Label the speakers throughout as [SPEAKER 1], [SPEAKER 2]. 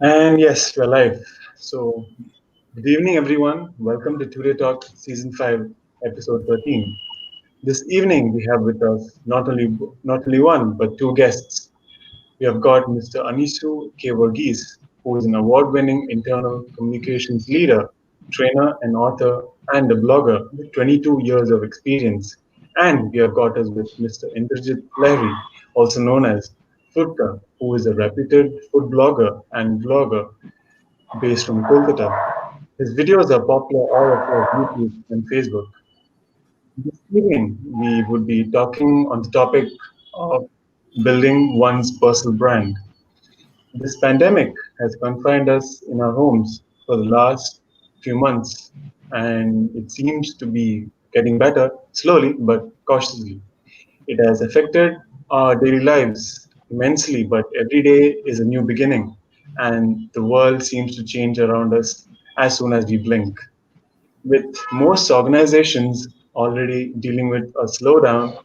[SPEAKER 1] And yes, we're live. So, good evening, everyone. Welcome to TuriyaTalks Season 5, Episode 13. This evening, we have with us not only one, but two guests. We have got Mr. Aniisu K, who is an award winning internal communications leader, trainer, and author, and a blogger with 22 years of experience. And we have got us with Mr. Indrajit Lahiri, also known as Foodka, who is a reputed food blogger and vlogger based from Kolkata. His videos are popular all across YouTube and Facebook. This evening, we would be talking on the topic of building one's personal brand. This pandemic has confined us in our homes for the last few months, and it seems to be getting better slowly but cautiously. It has affected our daily lives immensely, but every day is a new beginning, and the world seems to change around us as soon as we blink. With most organizations already dealing with a slowdown,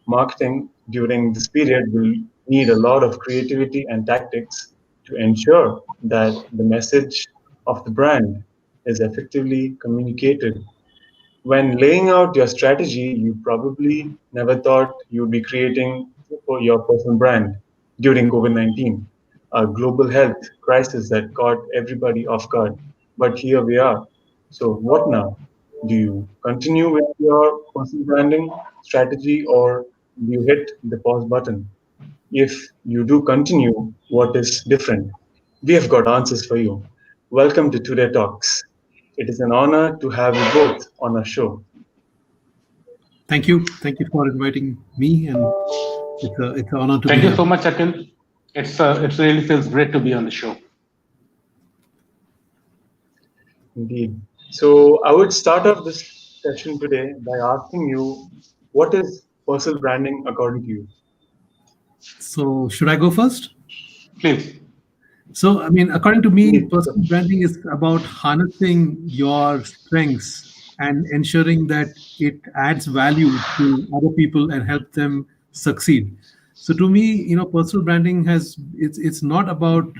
[SPEAKER 1] marketing during this period will need a lot of creativity and tactics to ensure that the message of the brand is effectively communicated. When laying out your strategy, you probably never thought you'd be creating for your personal brand during COVID 19, a global health crisis that caught everybody off guard. But here we are. So, what now? Do you continue with your personal branding strategy or do you hit the pause button? If you do continue, what is different? We have got answers for you. Welcome to Today Talks. It is an honor to have you both on our show.
[SPEAKER 2] Thank you. Thank you for inviting me, and it's an honor to be
[SPEAKER 3] Thank you
[SPEAKER 2] here.
[SPEAKER 3] so much, Akil. It really feels great to be on the show.
[SPEAKER 1] Indeed. So I would start off this session today by asking you, what is personal branding according to you?
[SPEAKER 2] So, should I go first?
[SPEAKER 3] Please.
[SPEAKER 2] So, I mean, according to me,
[SPEAKER 1] Indeed.
[SPEAKER 2] personal branding is about harnessing your strengths and ensuring that it adds value to other people and help them succeed. So, to me, personal branding has it's not about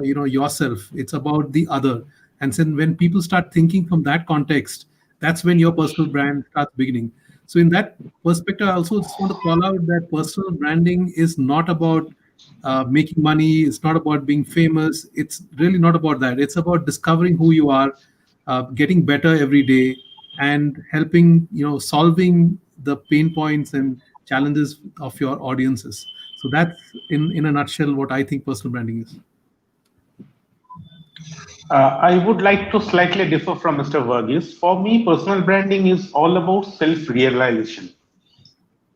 [SPEAKER 2] yourself; it's about the other. And then when people start thinking from that context, that's when your personal brand starts beginning. So, in that perspective, I also just want to call out that personal branding is not about making money. It's not about being famous. It's really not about that. It's about discovering who you are, getting better every day, and helping solving the pain points and challenges of your audiences. So that's in a nutshell what I think personal branding is.
[SPEAKER 3] I would like to slightly differ from Mr. Verghese. For me, personal branding is all about self realization.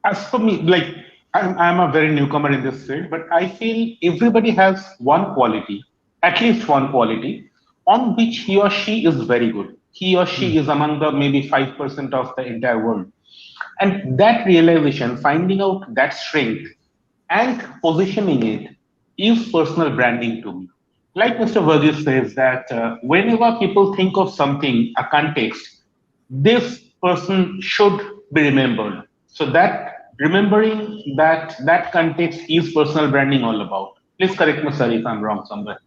[SPEAKER 3] As for me, like I'm a very newcomer in this field, but I feel everybody has one quality, at least one quality, on which he or she is very good. He or she is among the maybe 5% of the entire world. And that realization, finding out that strength and positioning it is personal branding to me. Like Mr. Verghese says that whenever people think of something, a context, this person should be remembered. So that remembering that context is personal branding all about. Please correct me, sir, if I'm wrong somewhere.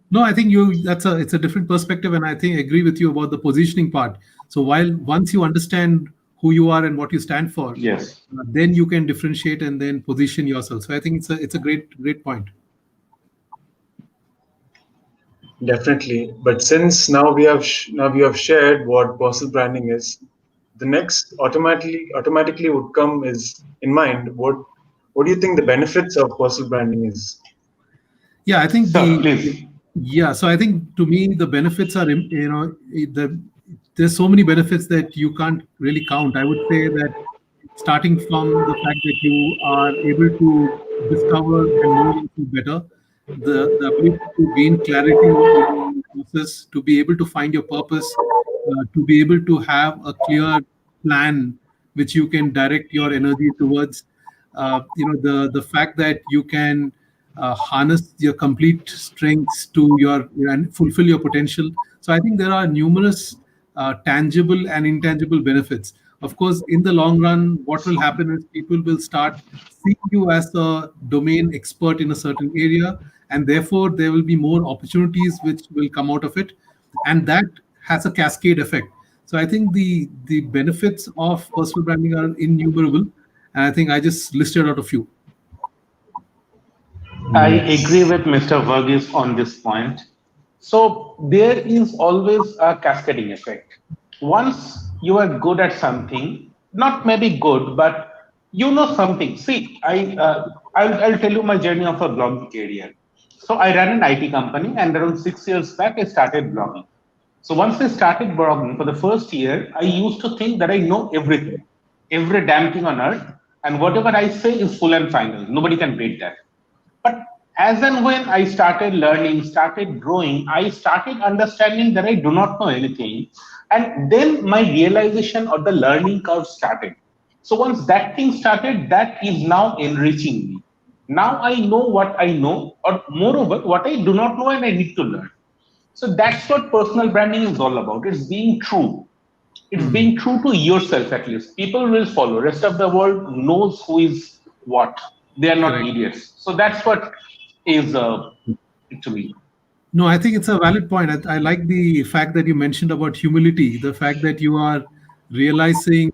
[SPEAKER 2] No, I think you that's a it's a different perspective, and I think I agree with you about the positioning part. So while once you understand who you are and what you stand for,
[SPEAKER 3] Yes.
[SPEAKER 2] then you can differentiate and then position yourself. So I think it's a great point.
[SPEAKER 1] Definitely. But since now we have shared what personal branding is, the next automatically would come is in mind what do you think the benefits of personal branding is?
[SPEAKER 2] Yeah, I think
[SPEAKER 3] Sir,
[SPEAKER 2] the
[SPEAKER 3] please.
[SPEAKER 2] yeah. So I think to me the benefits are there's so many benefits that you can't really count. I would say that starting from the fact that you are able to discover and know yourself better, the ability to gain clarity in the process, to be able to find your purpose, to be able to have a clear plan which you can direct your energy towards. The fact that you can harness your complete strengths to and fulfill your potential. So I think there are numerous tangible and intangible benefits. Of course, in the long run, what will happen is people will start seeing you as a domain expert in a certain area, and therefore there will be more opportunities which will come out of it, and that has a cascade effect. So I think the benefits of personal branding are innumerable, and I think I just listed out a few.
[SPEAKER 3] I agree
[SPEAKER 1] Yes.
[SPEAKER 3] with Mr. Verghese on this point. So there is always a cascading effect. Once you are good at something, not maybe good, but you know something. See, I'll tell you my journey of a blogging career. So I ran an IT company, and around 6 years back, I started blogging. So once I started blogging for the first year, I used to think that I know everything, every damn thing on earth, and whatever I say is full and final. Nobody can beat that. But as and when I started learning, started growing, I started understanding that I do not know anything. And then my realization or the learning curve started. So once that thing started, that is now enriching me. Now I know what I know, or moreover, what I do not know and I need to learn. So that's what personal branding is all about. It's being true. It's
[SPEAKER 2] Hmm.
[SPEAKER 3] being true to yourself at least. People will follow. Rest of the world knows who is what. They are not
[SPEAKER 2] Correct.
[SPEAKER 3] idiots. So that's what is actually.
[SPEAKER 2] No, I think it's a valid point. I like the fact that you mentioned about humility, the fact that you are realizing,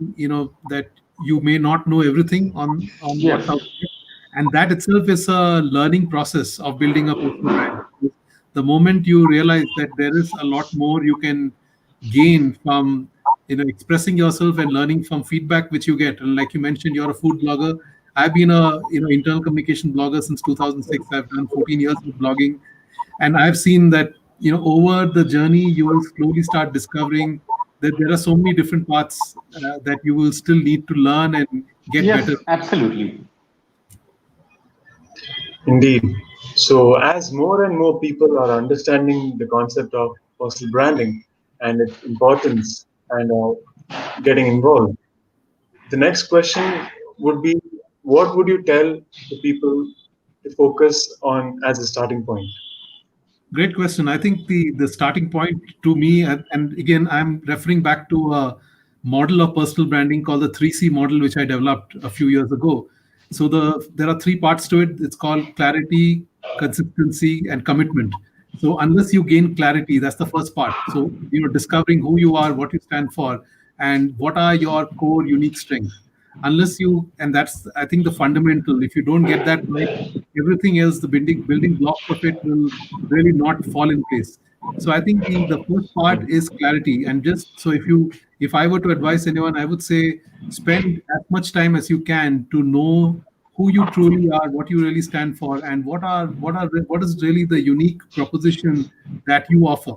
[SPEAKER 2] that you may not know everything on what's
[SPEAKER 3] Yes.
[SPEAKER 2] out there, and that itself is a learning process of building a personal brand. The moment you realize that there is a lot more you can gain from, expressing yourself and learning from feedback which you get. And like you mentioned, you're a food blogger. I've been a internal communication blogger since 2006. I've done 14 years of blogging, and I've seen that, over the journey you will slowly start discovering that there are so many different parts that you will still need to learn and get better.
[SPEAKER 3] Yes, absolutely.
[SPEAKER 1] Indeed. So, as more and more people are understanding the concept of personal branding and its importance and are getting involved, the next question would be, what would you tell the people to focus on as a starting point?
[SPEAKER 2] Great question. I think the starting point to me, and again, I'm referring back to a model of personal branding called the 3C model, which I developed a few years ago. So there are three parts to it. It's called clarity, consistency, and commitment. So unless you gain clarity, that's the first part. So discovering who you are, what you stand for, and what are your core unique strengths. Unless you, and that's, I think, the fundamental. If you don't get that right, everything else, the building blocks of it will really not fall in place. So I think the first part is clarity. And just so, if I were to advise anyone, I would say spend as much time as you can to know who you truly are, what you really stand for, and what is really the unique proposition that you offer.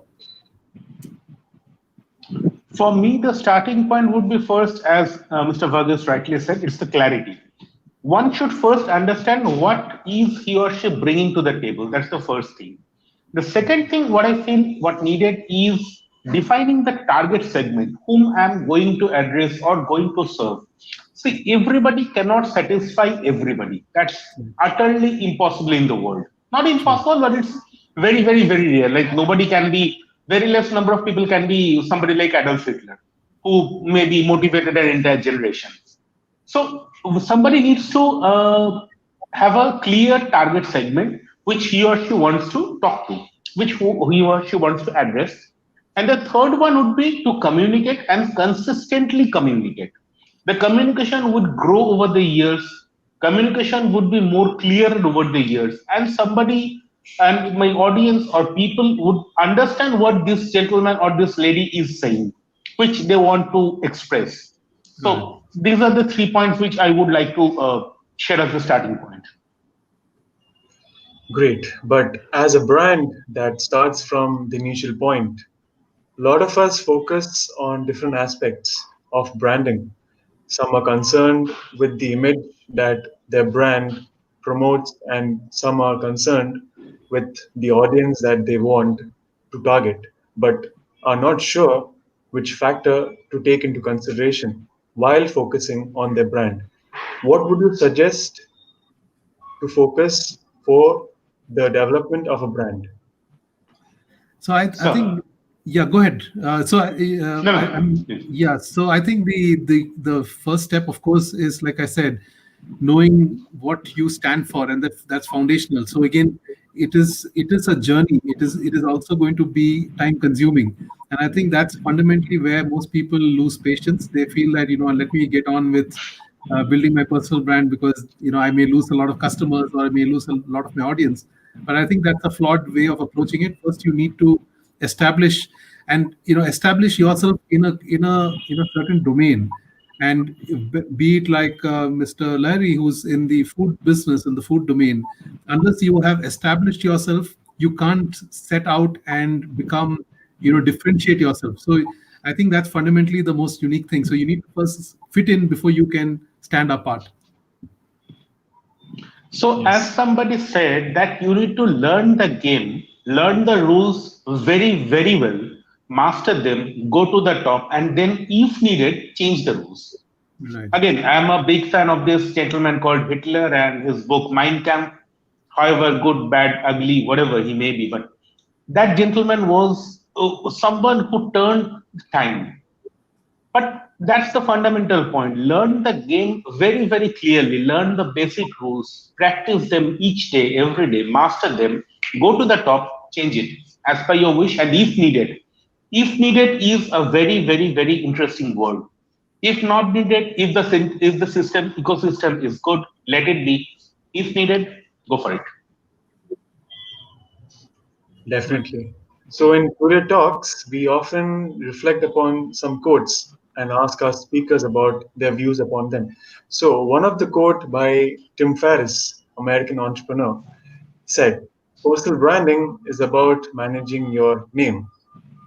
[SPEAKER 3] For me, the starting point would be first, as Mr. Vargas rightly said, it's the clarity. One should first understand what is he or she bringing to the table. That's the first thing. The second thing, what I feel what needed is defining the target segment, whom I'm going to address or going to serve. See, everybody cannot satisfy everybody. That's utterly impossible in the world. Not
[SPEAKER 2] True.
[SPEAKER 3] impossible, but it's very, very, very rare. Like nobody can be, very less number of people can be somebody like Adolf Hitler, who may be motivated an entire generation. So somebody needs to have a clear target segment which he or she wants to talk to, which he or she wants to address. And the third one would be to communicate and consistently communicate. The communication would grow over the years. Communication would be more clear over the years. And somebody and my audience or people would understand what this gentleman or this lady is saying, which they want to express.
[SPEAKER 2] Right.
[SPEAKER 3] So these are the 3 points which I would like to share as a starting point.
[SPEAKER 1] Great. But as a brand that starts from the initial point, a lot of us focus on different aspects of branding. Some are concerned with the image that their brand promotes, and some are concerned with the audience that they want to target, but are not sure which factor to take into consideration while focusing on their brand. What would you suggest to focus for the development of a brand?
[SPEAKER 2] So I
[SPEAKER 3] So
[SPEAKER 2] think, yeah, go ahead.
[SPEAKER 3] no,
[SPEAKER 2] I'm
[SPEAKER 3] no.
[SPEAKER 2] yeah. So I think the first step, of course, is like I said, knowing what you stand for, and that's foundational. So again, it is a journey. It is also going to be time consuming, and I think that's fundamentally where most people lose patience. They feel that, let me get on with building my personal brand, because I may lose a lot of customers, or I may lose a lot of my audience. But I think that's a flawed way of approaching it. First, you need to establish establish yourself in a certain domain. And be it like Mr. Larry, who's in the food business, in the food domain, unless you have established yourself, you can't set out and become, differentiate yourself. So I think that's fundamentally the most unique thing. So you need to first fit in before you can stand apart.
[SPEAKER 3] So, as
[SPEAKER 1] Yes,
[SPEAKER 3] somebody said, that you need to learn the game, learn the rules very, very well, master them, go to the top, and then, if needed, change the rules.
[SPEAKER 2] Right.
[SPEAKER 3] Again, I'm a big fan of this gentleman called Hitler and his book Mein Kampf, however good, bad, ugly, whatever he may be. But that gentleman was someone who turned time. But that's the fundamental point. Learn the game very, very clearly. Learn the basic rules. Practice them each day, every day. Master them. Go to the top. Change it as per your wish and if needed. If needed is a very, very, very interesting word. If not needed, if the system ecosystem is good, let it be. If needed, go for it.
[SPEAKER 2] Right.
[SPEAKER 1] definitely. So in Turiya Talks, we often reflect upon some quotes and ask our speakers about their views upon them. So one of the quote by Tim Ferriss, American entrepreneur, said, "Personal branding is about managing your name,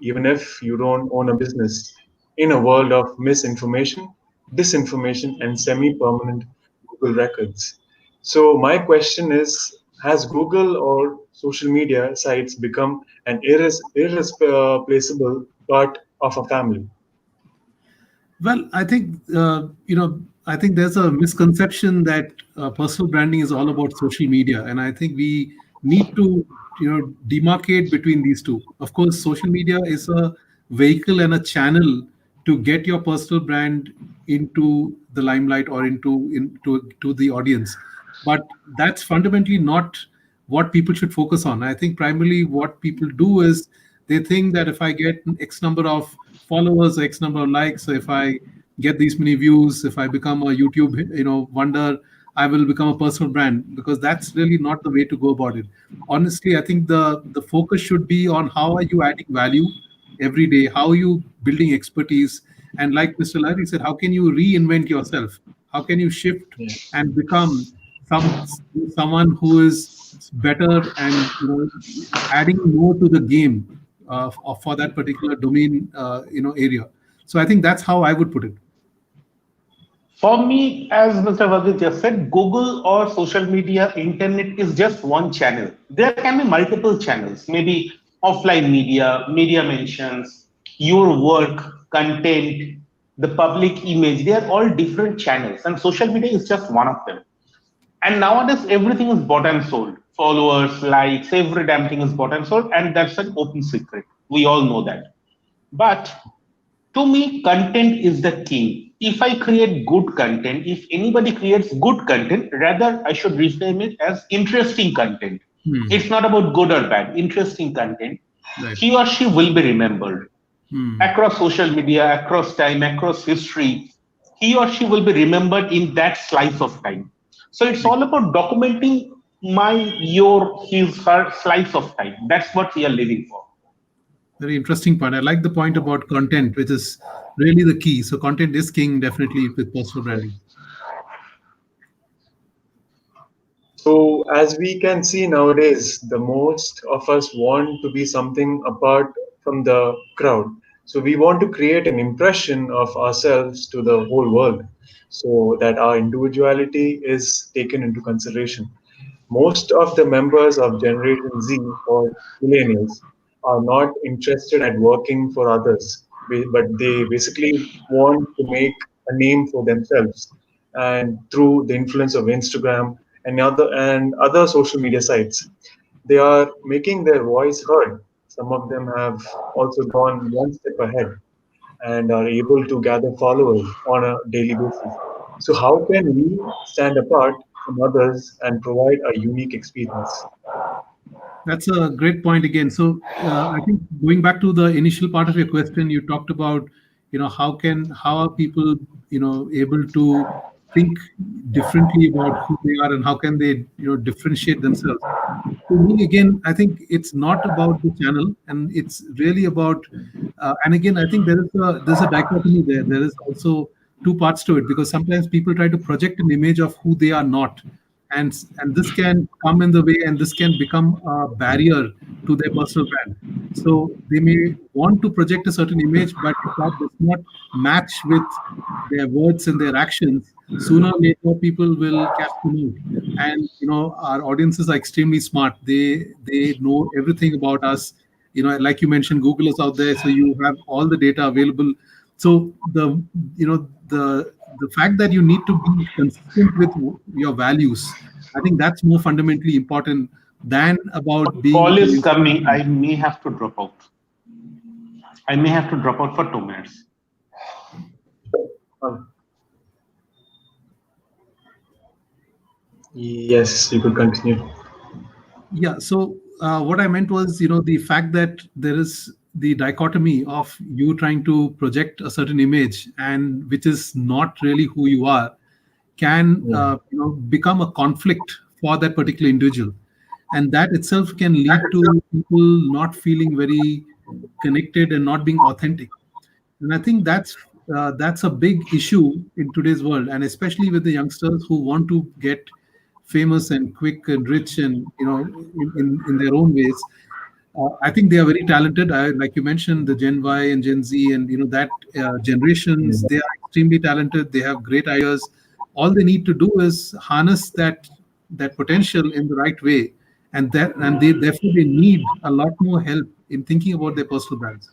[SPEAKER 1] even if you don't own a business, in a world of misinformation, disinformation, and semi permanent Google records." So, my question is, has Google or social media sites become an irreplaceable part of a family?
[SPEAKER 2] Well, I think there's a misconception that personal branding is all about social media, and I think we need to, demarcate between these two. Of course, social media is a vehicle and a channel to get your personal brand into the limelight, or into to the audience, but that's fundamentally not what people should focus on. I think primarily what people do is they think that if I get X number of followers, X number of likes, so if I get these many views, if I become a YouTube, wonder, I will become a personal brand, because that's really not the way to go about it. Honestly, I think the focus should be on how are you adding value every day, how are you building expertise, and like Mr. Larry said, how can you reinvent yourself? How can you shift
[SPEAKER 1] Yeah.
[SPEAKER 2] and become some someone who is better, and adding more to the game for that particular domain, area. So I think that's how I would put it.
[SPEAKER 3] For me, as Mr. Vagit just said, Google or social media, internet is just one channel. There can be multiple channels, maybe offline media, media mentions, your work, content, the public image. They are all different channels, and social media is just one of them. And nowadays, everything is bought and sold. Followers, likes, every damn thing is bought and sold, and that's an open secret. We all know that. But to me, content is the king. If I create good content, if anybody creates good content, rather I should reframe it as interesting content.
[SPEAKER 2] Hmm.
[SPEAKER 3] It's not about good or bad, interesting content.
[SPEAKER 2] Right.
[SPEAKER 3] He or she will be remembered
[SPEAKER 2] Hmm.
[SPEAKER 3] across social media, across time, across history. He or she will be remembered in that slice of time. So it's all about documenting my, your, his, her slice of time. That's what we are living for.
[SPEAKER 2] Very interesting point. I like the point about content, which is really the key. So content is king, definitely, with personal branding.
[SPEAKER 1] So, as we can see nowadays, the most of us want to be something apart from the crowd. So, we want to create an impression of ourselves to the whole world so that our individuality is taken into consideration. Most of the members of Generation Z or millennials are not interested at working for others, but they basically want to make a name for themselves, and through the influence of Instagram and other social media sites, they are making their voice heard. Some of them have also gone one step ahead and are able to gather followers on a daily basis. So, how can we stand apart from others and provide a unique experience?
[SPEAKER 2] That's a great point again. So I think going back to the initial part of your question, you talked about, how are people, able to think differently about who they are and how can they, differentiate themselves. To me, again, I think it's not about the channel, and it's really about. And again, I think there's a dichotomy there. There is also two parts to it because sometimes people try to project an image of who they are not, and this can come in the way, and this can become a barrier to their personal brand. So they may want to project a certain image, but if that does not match with their words and their actions, sooner or later people will catch them out. And our audiences are extremely smart. They know everything about us. Like you mentioned, Google is out there, so you have all the data available. So the fact that you need to be consistent with your values, I think that's more fundamentally important than about being
[SPEAKER 3] Call
[SPEAKER 2] a
[SPEAKER 3] is
[SPEAKER 2] youngster.
[SPEAKER 3] coming. I may have to drop out. I may have to drop out for 2 minutes.
[SPEAKER 1] Um, yes, you could continue.
[SPEAKER 2] Yeah. So what I meant was, the fact that there is the dichotomy of you trying to project a certain image and which is not really who you are can
[SPEAKER 1] Yeah.
[SPEAKER 2] become a conflict for that particular individual, and that itself can lead to people not feeling very connected and not being authentic. And I think that's a big issue in today's world, and especially with the youngsters who want to get famous and quick and rich, and in their own ways. I think they are very talented. Like you mentioned, the Gen Y and Gen Z, and that generations,
[SPEAKER 1] Yeah.
[SPEAKER 2] they are extremely talented. They have great ideas. All they need to do is harness that potential in the right way, and they therefore they need a lot more help in thinking about their personal brands.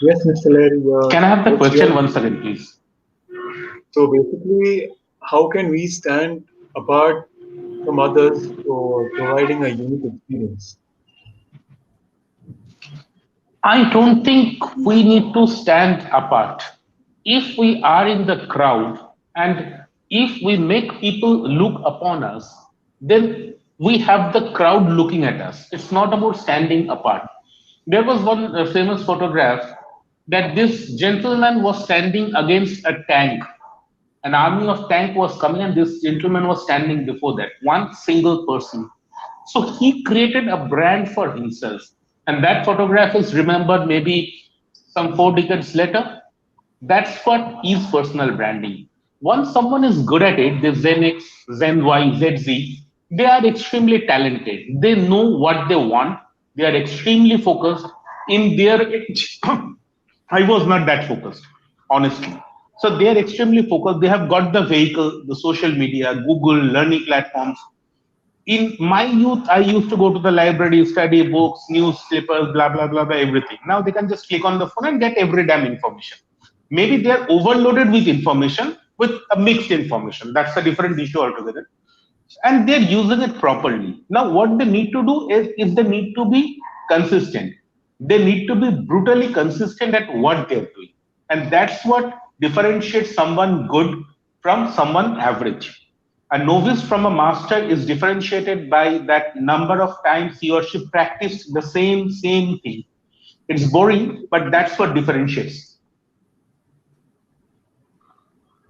[SPEAKER 1] Yes, Mr. Lahiri,
[SPEAKER 3] Can I have the
[SPEAKER 1] what's
[SPEAKER 3] question
[SPEAKER 1] your
[SPEAKER 3] once again, please?
[SPEAKER 1] so basically, how can we stand apart from others for providing a unique experience?
[SPEAKER 3] I don't think we need to stand apart. If we are in the crowd and if we make people look upon us, then we have the crowd looking at us. It's not about standing apart. There was one famous photograph that this gentleman was standing against a tank. An army of tank was coming, and this gentleman was standing before that one single person. So he created a brand for himself, and that photograph is remembered maybe some 4 decades later. That's what is personal branding. Once someone is good at it, the Gen X, Gen Y, Z, they are extremely talented. They know what they want. They are extremely focused in their age. I was not that focused, honestly. So they are extremely focused. They have got the vehicle, the social media, Google, learning platforms. In my youth, I used to go to the library, study books, newspapers, blah, blah, blah, blah, everything. Now they can just click on the phone and get every damn information. Maybe they're overloaded with information, with a mixed information. That's a different issue altogether. And they're using it properly. Now, what they need to do is they need to be consistent. They need to be brutally consistent at what they're doing. And that's what differentiates someone good from someone average. A novice from a master is differentiated by that number of times he or she practiced the same thing. It's boring, but that's what differentiates.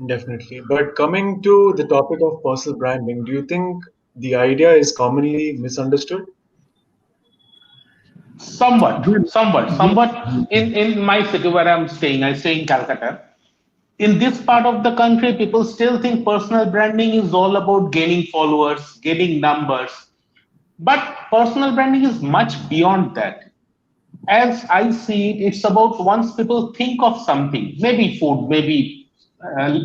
[SPEAKER 1] Definitely. But coming to the topic of personal branding, do you think the idea is commonly misunderstood?
[SPEAKER 3] Somewhat,
[SPEAKER 2] Well,
[SPEAKER 3] somewhat,
[SPEAKER 2] yeah,
[SPEAKER 3] somewhat. In my city where I'm staying, I stay in Calcutta. In this part of the country, people still think personal branding is all about gaining followers, getting numbers. But personal branding is much beyond that. As I see it, it's about once people think of something, maybe food, maybe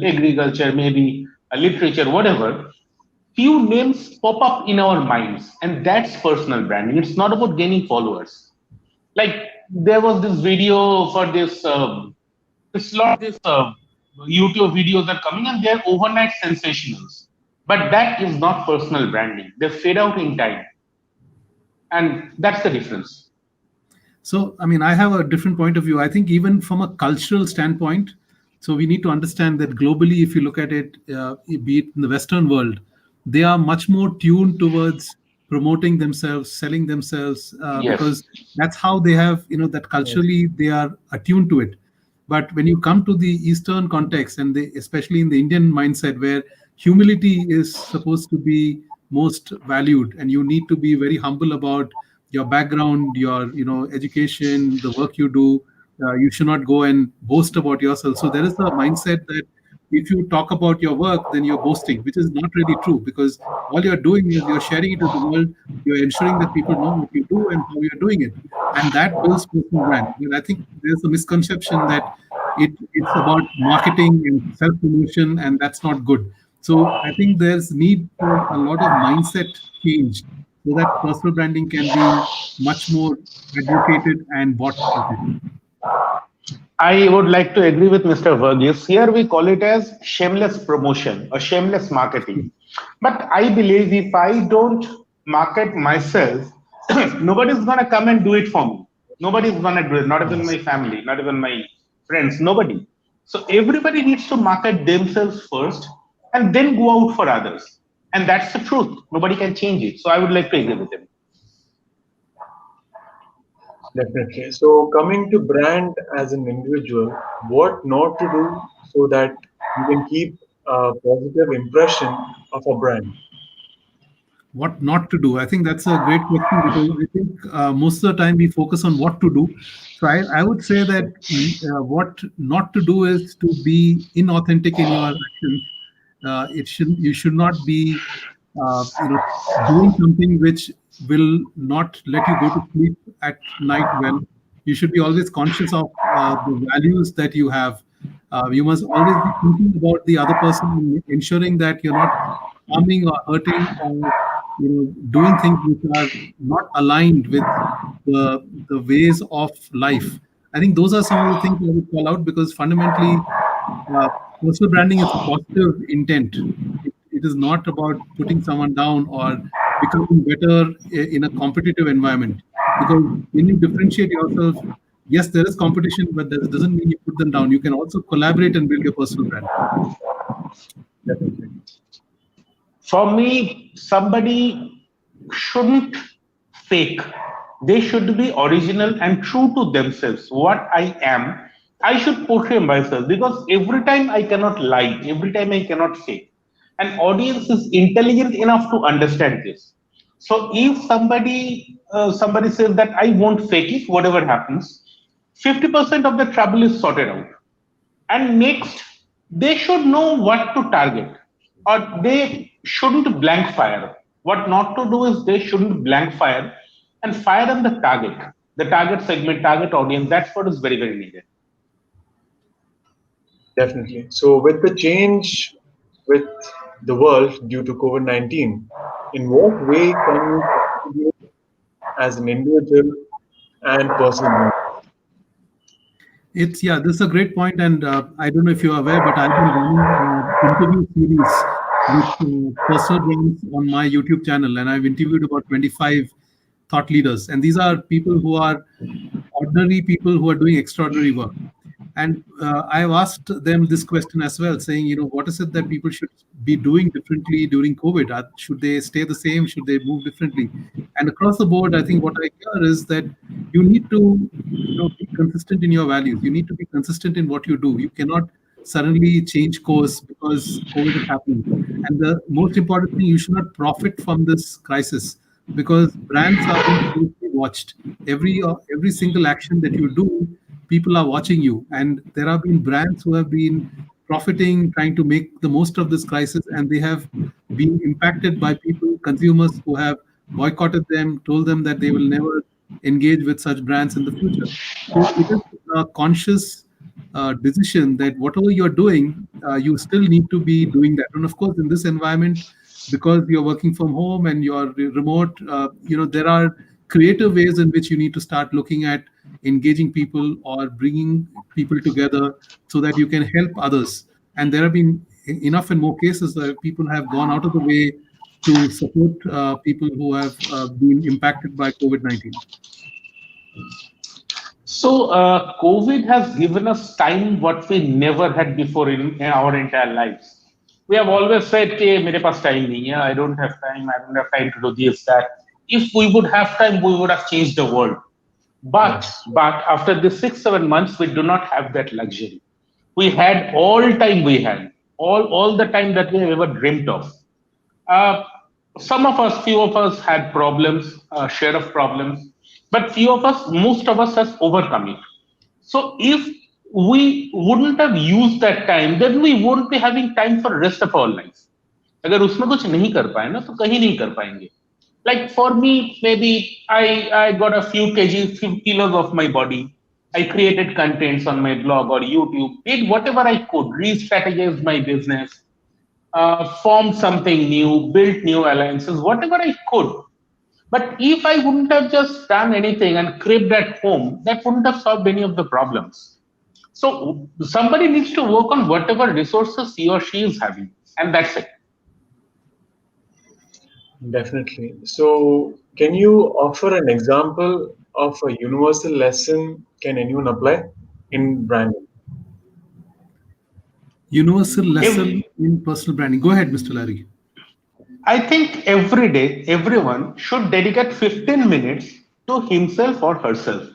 [SPEAKER 3] agriculture, maybe literature, whatever, few names pop up in our minds, and that's personal branding. It's not about gaining followers. Like there was this video for this it's a lot of this YouTube videos are coming and they're overnight sensationals, but that is not personal branding. They fade out in time, and that's the difference.
[SPEAKER 2] So, I mean, I have a different point of view. I think even from a cultural standpoint, so we need to understand that globally, if you look at it, be it in the Western world, they are much more tuned towards promoting themselves, selling themselves,
[SPEAKER 3] Yes.
[SPEAKER 2] because that's how they have, that
[SPEAKER 1] Yes,
[SPEAKER 2] culturally they are attuned to it. But when you come to the Eastern context, and especially in the Indian mindset, where humility is supposed to be most valued, and you need to be very humble about your background, your education, the work you do. You should not go and boast about yourself. So there is a mindset that if you talk about your work, then you're boasting, which is not really true, because all you're doing is you're sharing it with the world. You're ensuring that people know what you do and how you're doing it, and that builds personal brand. And I think there's a misconception that it's about marketing and self promotion, and that's not good. So I think there's need for a lot of mindset change so that personal branding can be much more advocated and bought of it.
[SPEAKER 3] I would like to agree with Mr. Verghese. Here we call it as shameless promotion or shameless marketing. But I believe if I don't market myself, nobody's going to come and do it for me. Nobody's going to do it, not even
[SPEAKER 1] yes,
[SPEAKER 3] my family, not even my friends, nobody. So everybody needs to market themselves first and then go out for others. And that's the truth. Nobody can change it. So I would like to agree with him.
[SPEAKER 1] definitely. So, coming to brand as an individual, what not to do so that you can keep a positive impression of a brand?
[SPEAKER 2] What not to do? I think that's a great question, because I think most of the time we focus on what to do. So I would say that what not to do is to be inauthentic in your actions. You should not be uh, you know doing something which will not let you go to sleep at night well. You should be always conscious of the values that you have. You must always be thinking about the other person and ensuring that you're not harming or hurting, or doing things which are not aligned with the ways of life. I think those are some of the things I would call out, because fundamentally, uh, personal branding is a positive intent. It is not about putting someone down or becoming better in a competitive environment. Because when you differentiate yourself, yes, there is competition, but that doesn't mean you put them down. You can also collaborate and build your personal brand.
[SPEAKER 1] Definitely,
[SPEAKER 3] For me, somebody shouldn't fake. They should be original and true to themselves. What I am, I should portray myself, because every time I cannot lie, every time I cannot fake. An audience is intelligent enough to understand this. So if somebody says that I won't fake it, whatever happens, 50% of the trouble is sorted out. And next, they should know what to target, or they shouldn't blank fire. What not to do is they shouldn't blank fire and fire on the target segment, target audience. That's what is very, very needed.
[SPEAKER 1] definitely. So, with the change with the world due to COVID-19, in what way can you contribute as an individual and personal brand?
[SPEAKER 2] It's, yeah, this is a great point, and I don't know if you're aware, but I've been running interview series with personal brands on my YouTube channel, and I've interviewed about 25 thought leaders, and these are people who are ordinary people who are doing extraordinary work. And I've asked them this question as well, saying, what is it that people should be doing differently during COVID? Should they stay the same? Should they move differently? And across the board, I think what I hear is that you need to, be consistent in your values. You need to be consistent in what you do. You cannot suddenly change course because COVID is happening. And the most important thing, you should not profit from this crisis, because brands are being closely watched. Every single action that you do, people are watching you, and there have been brands who have been profiting, trying to make the most of this crisis, and they have been impacted by people, consumers, who have boycotted them, told them that they will never engage with such brands in the future. So it is a conscious decision that whatever you're doing, you still need to be doing that. And of course, in this environment, because you're working from home and you're remote, there are creative ways in which you need to start looking at engaging people or bringing people together so that you can help others. And there have been enough and more cases where people have gone out of the way to support people who have been impacted by COVID-19.
[SPEAKER 3] COVID has given us time what we never had before in our entire lives. We have always said, "Okay, मेरे पास time नहीं है. I don't have time. I don't have time to do this, that." If we would have time, we would have changed the world.
[SPEAKER 1] Yes.
[SPEAKER 3] But after the 6 7 months, we do not have that luxury. We had all time we had, all the time that we have ever dreamt of. Uh, some of us, few of us had problems, share of problems, but few of us, most of us has overcome it. So if we wouldn't have used that time, then we won't be having time for rest of our life. अगर उसमें कुछ नहीं कर पाए ना तो कहीं नहीं कर पाएंगे. Like for me, maybe I got a few kgs, few kilos of my body. I created contents on my blog or YouTube, did whatever I could, re-strategized my business, formed something new, built new alliances, whatever I could. But if I wouldn't have just done anything and cribbed at home, that wouldn't have solved any of the problems. So somebody needs to work on whatever resources he or she is having, and that's it.
[SPEAKER 1] Definitely. So, can you offer an example of a universal lesson can anyone apply in branding?
[SPEAKER 2] Universal
[SPEAKER 3] If
[SPEAKER 2] lesson in personal branding. Go ahead, Mr. Larry.
[SPEAKER 3] I think every day, everyone should dedicate 15 minutes to himself or herself,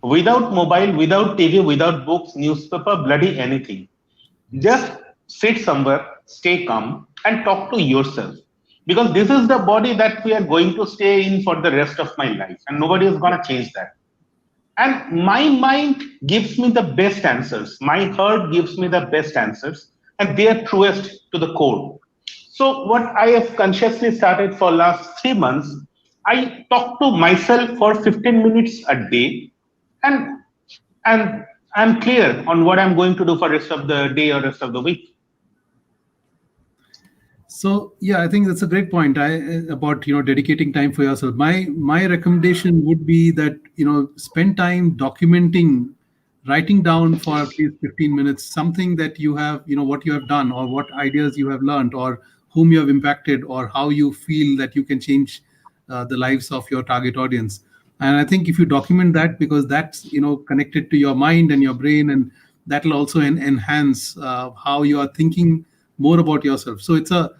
[SPEAKER 3] without mobile, without TV, without books, newspaper, bloody anything.
[SPEAKER 1] Yes.
[SPEAKER 3] Just sit somewhere, stay calm, and talk to yourself. Because this is the body that we are going to stay in for the rest of my life, and nobody is going to change that. And my mind gives me the best answers. My heart gives me the best answers, and they are truest to the core. So what I have consciously started for last 3 months, I talk to myself for 15 minutes a day, and and I'm clear on what I'm going to do for rest of the day or rest of the week.
[SPEAKER 2] So yeah, I think that's a great point. About dedicating time for yourself. My recommendation would be that spend time documenting, writing down for at least 15 minutes something that you have what you have done or what ideas you have learned or whom you have impacted or how you feel that you can change the lives of your target audience. And I think if you document that, because that's connected to your mind and your brain, and that'll also enhance how you are thinking more about yourself. So it's a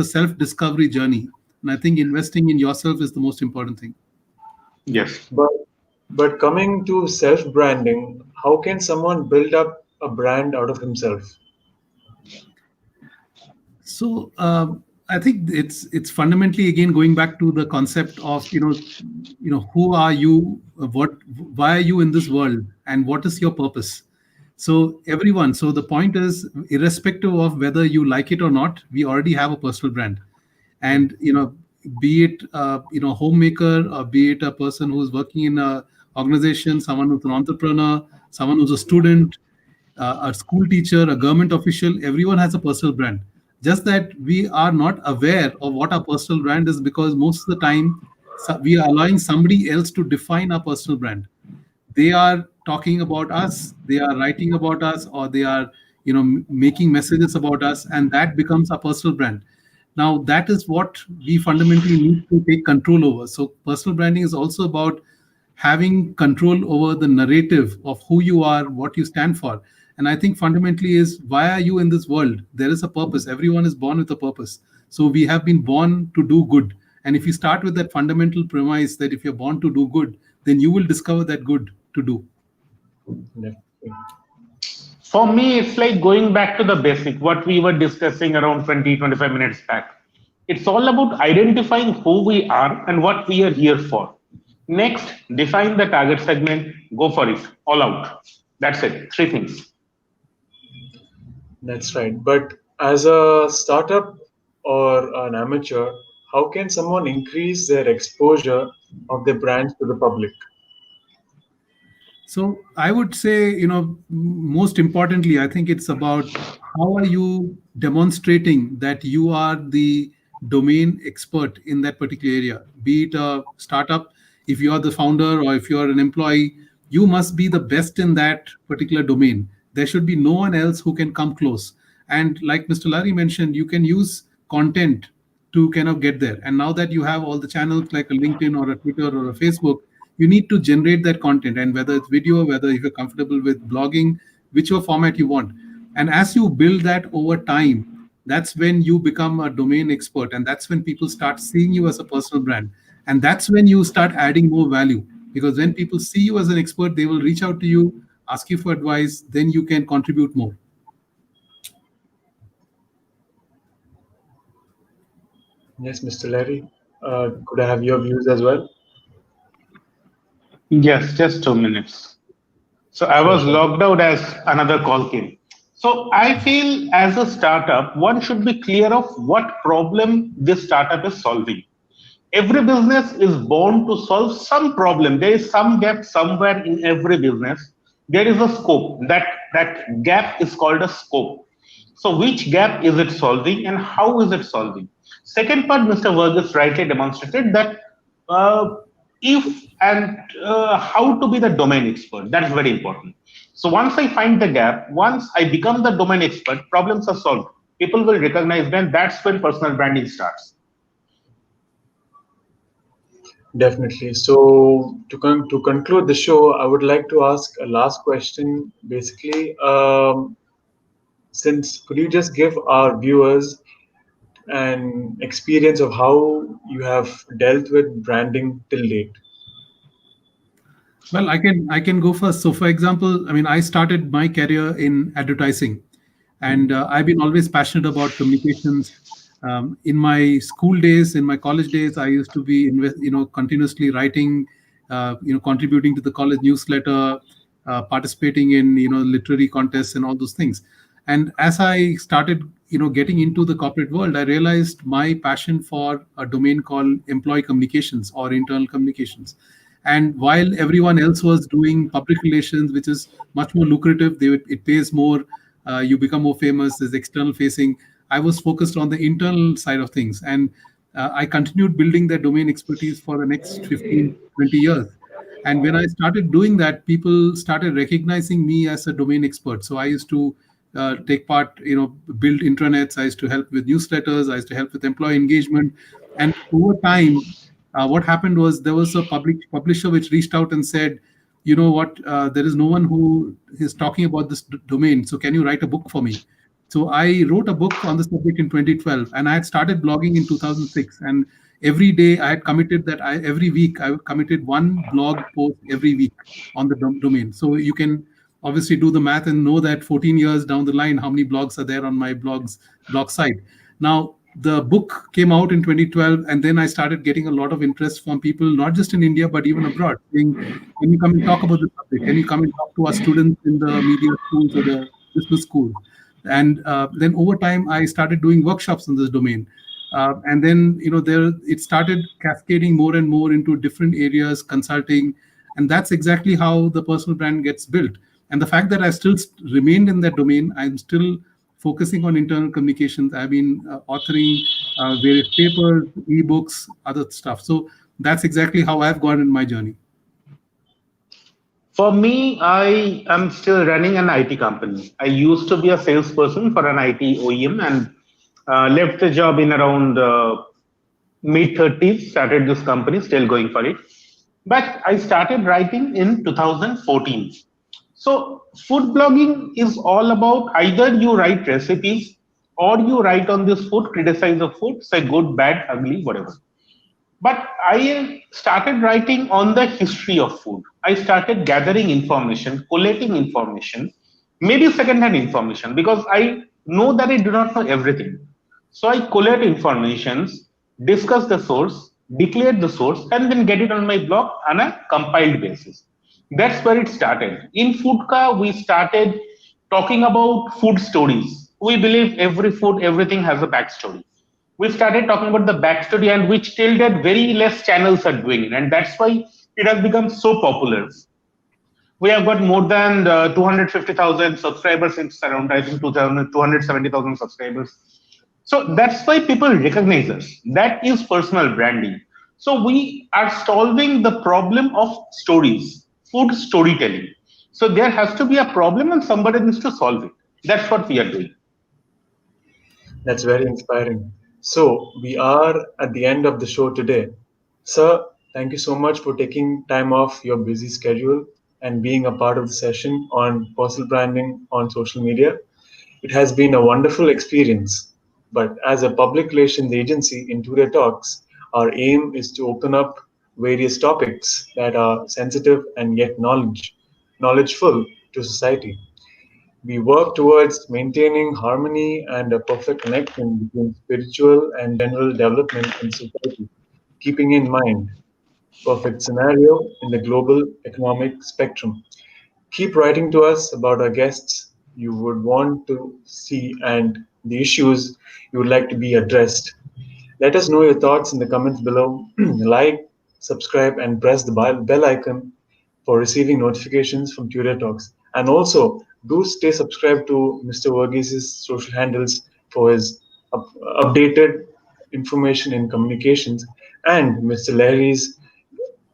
[SPEAKER 2] self discovery journey, and I think investing in yourself is the most important thing.
[SPEAKER 3] Yes.
[SPEAKER 1] But coming to self branding, how can someone build up a brand out of himself?
[SPEAKER 2] So I think it's fundamentally again going back to the concept of who are you, what why are you in this world, and what is your purpose. So everyone. So the point is, irrespective of whether you like it or not, we already have a personal brand, and be it homemaker, or be it a person who's working in a organization, someone who's an entrepreneur, someone who's a student, a school teacher, a government official, everyone has a personal brand. Just that we are not aware of what our personal brand is, because most of the time we are allowing somebody else to define our personal brand. They are talking about us, they are writing about us, or they are making messages about us, and that becomes our personal brand. Now that is what we fundamentally need to take control over. So personal branding is also about having control over the narrative of who you are, what you stand for. And I think fundamentally is, why are you in this world? There is a purpose. Everyone is born with a purpose. So we have been born to do good. And if you start with that fundamental premise that if you're born to do good, then you will discover that good to do.
[SPEAKER 1] Definitely.
[SPEAKER 3] For me, it's like going back to the basic, what we were discussing around 20, 25 minutes back. It's all about identifying who we are and what we are here for. Next, define the target segment, go for it, all out. That's it, three things.
[SPEAKER 1] That's right. But as a startup or an amateur, how can someone increase their exposure of their brands to the public?
[SPEAKER 2] So I would say, most importantly, I think it's about how are you demonstrating that you are the domain expert in that particular area. Be it a startup, if you are the founder or if you are an employee, you must be the best in that particular domain. There should be no one else who can come close. And like Mr. Larry mentioned, you can use content to kind of get there. And now that you have all the channels like a LinkedIn or a Twitter or a Facebook, you need to generate that content, and whether it's video, whether if you're comfortable with blogging, whichever format you want. And as you build that over time, that's when you become a domain expert, and that's when people start seeing you as a personal brand, and that's when you start adding more value. Because when people see you as an expert, they will reach out to you, ask you for advice, then you can contribute more.
[SPEAKER 1] Yes, Mr. Larry. Could I have your views as well?
[SPEAKER 3] Yes, just 2 minutes. So I
[SPEAKER 1] Sure,
[SPEAKER 3] was
[SPEAKER 1] sure.
[SPEAKER 3] logged out as another call came. So I feel as a startup, one should be clear of what problem this startup is solving. Every business is born to solve some problem. There is some gap somewhere in every business. There is a scope. That gap is called a scope. So which gap is it solving and how is it solving? Second part, Mr. Verghese rightly demonstrated that uh, if and how to be the domain expert. That is very important. So once I find the gap, once I become the domain expert, problems are solved. People will recognize me, and that's when personal branding starts.
[SPEAKER 1] Definitely. So to conclude the show, I would like to ask a last question. Basically, since could you just give our viewers an experience of how you have dealt with branding till date?
[SPEAKER 2] Well, I can go first. So, for example, I mean, I started my career in advertising, and I've been always passionate about communications. In my school days, in my college days, I used to be, continuously writing, contributing to the college newsletter, participating in, literary contests and all those things. And as I started, getting into the corporate world, I realized my passion for a domain called employee communications or internal communications. And while everyone else was doing public relations, which is much more lucrative, it pays more, you become more famous, there's external facing. I was focused on the internal side of things. And I continued building that domain expertise for the next 15, 20 years. And when I started doing that, people started recognizing me as a domain expert. So I used to take part, build intranets. I used to help with newsletters. I used to help with employee engagement. And over time, what happened was there was a publisher which reached out and said, you know what, there is no one who is talking about this domain. So can you write a book for me? So I wrote a book on the subject in 2012, and I had started blogging in 2006. And every day I had committed that every week I committed one blog post every week on the domain. So you can obviously do the math and know that 14 years down the line, how many blogs are there on my blog site. Now, the book came out in 2012, and then I started getting a lot of interest from people, not just in India, but even abroad, saying, can you come and talk about this subject? Can you come and talk to our students in the media schools or the business schools? And then over time, I started doing workshops in this domain. And then, there it started cascading more and more into different areas, consulting, and that's exactly how the personal brand gets built. And the fact that I still remained in that domain, I'm still focusing on internal communications. I've been authoring various papers, ebooks, other stuff. So that's exactly how I've gone in my journey.
[SPEAKER 3] For me, I am still running an IT company. I used to be a salesperson for an IT OEM and left the job in around mid 30s, started this company, still going for it. But I started writing in 2014. So, food blogging is all about either you write recipes or you write on this food, criticize the food, say good, bad, ugly, whatever. But I started writing on the history of food. I started gathering information, collating information, maybe second-hand information, because I know that I do not know everything. So I collate informations, discuss the source, declare the source, and then get it on my blog on a compiled basis. That's where it started. In Foodka, we started talking about food stories. We believe every food, everything has a backstory. We started talking about the backstory, and which till that very less channels are doing it, and that's why it has become so popular. We have got more than 250,000 subscribers since around I think 2000, 270,000 subscribers. So that's why people recognize us. That is personal branding. So we are solving the problem of stories, food storytelling. So there has to be a problem and somebody needs to solve it. That's what we are doing.
[SPEAKER 1] That's very inspiring. So we are at the end of the show today. Sir, Thank you so much for taking time off your busy schedule and being a part of the session on personal branding on social media. It has been a wonderful experience. But as a public relations agency in Turiya Talks, our aim is to open up various topics that are sensitive and yet knowledgeful to society. We work towards maintaining harmony and a perfect connection between spiritual and general development in society, keeping in mind perfect scenario in the global economic spectrum. Keep writing to us about our guests you would want to see and the issues you would like to be addressed. Let us know your thoughts in the comments below. Like, subscribe, and press the bell icon for receiving notifications from Turiya Talks. And also, do stay subscribed to Mr. Verghese's social handles for his up- updated information in communications and Mr. Lahiri's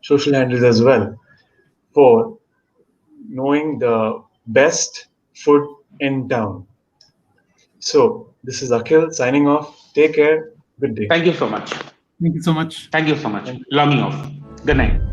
[SPEAKER 1] social handles as well for knowing the best food in town. So, this is Akhil signing off. Take care. Good day.
[SPEAKER 3] Thank you so much.
[SPEAKER 2] Thank you so much.
[SPEAKER 3] Thank you so much.
[SPEAKER 1] Thank you.
[SPEAKER 3] Logging off. Good night.